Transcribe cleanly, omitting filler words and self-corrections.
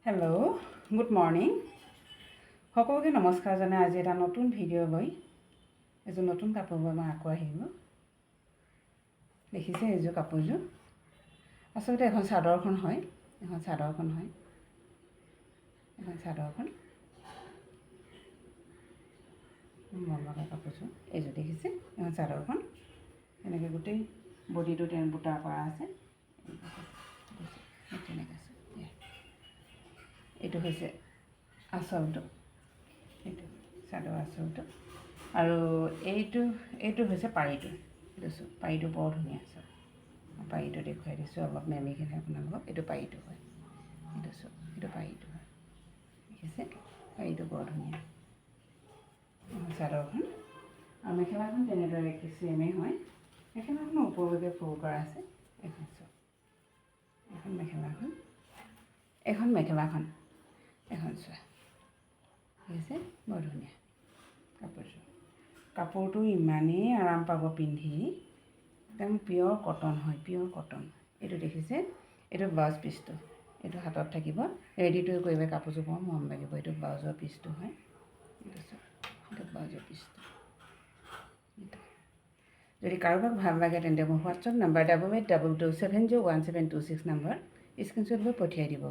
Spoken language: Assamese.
হেল্ল' গুড মৰ্ণিং সকলোকে নমস্কাৰ জনাই আজি এটা নতুন ভিডিঅ' লৈ এযোৰ নতুন কাপোৰ লৈ মই আকৌ আহিলোঁ। দেখিছে এইযোৰ কাপোৰযোৰ আচলতে এখন চাদৰখন হয় এখন চাদৰখন মন লগা কাপোৰযোৰ এইযোৰ দেখিছে এখন চাদৰখন এনেকৈ গোটেই বডিটো বুটা কৰা আছে তেনেকৈ আছে। এইটো হৈছে আঁচলটো, এইটো চাদৰ আঁচলটো আৰু এইটো হৈছে পাৰিটো। দেখিছোঁ পাৰিটো বৰ ধুনীয়া আছে। পাৰিটো দেখুৱাই দিছোঁ অলপ মেমি কিনে আপোনালোকক। এইটো পাৰিটো হয়, এইটো পাৰিটো হয় দেখিছে পাৰিটো বৰ ধুনীয়া চাদৰখন। আৰু মেখেলাখন তেনেদৰে ছেমেই হয়। মেখেলাখনৰ ওপৰলৈকে ফুল কৰা আছে। এখন চোৱা এখন চোৱা দেখিছে বৰ ধুনীয়া কাপোৰটো ইমানেই আৰাম পাব পিন্ধি, একদম পিয়'ৰ কটন হয়, পিয়'ৰ কটন। এইটো দেখিছে এইটো ব্লাউজ পিচটো, এইটো হাতত থাকিব ৰেডি টু কৰিলে কাপোৰযোৰ বৰ মৰম লাগিব। এইটো ব্লাউজৰ পিচটো হয়, এইটো ব্লাউজৰ পিচটো। যদি কাৰোবাক ভাল লাগে তেন্তে মোৰ হোৱাটছআপ নাম্বাৰ 8822701726 নম্বৰ স্ক্ৰীনশ্বট লৈ পঠিয়াই দিব।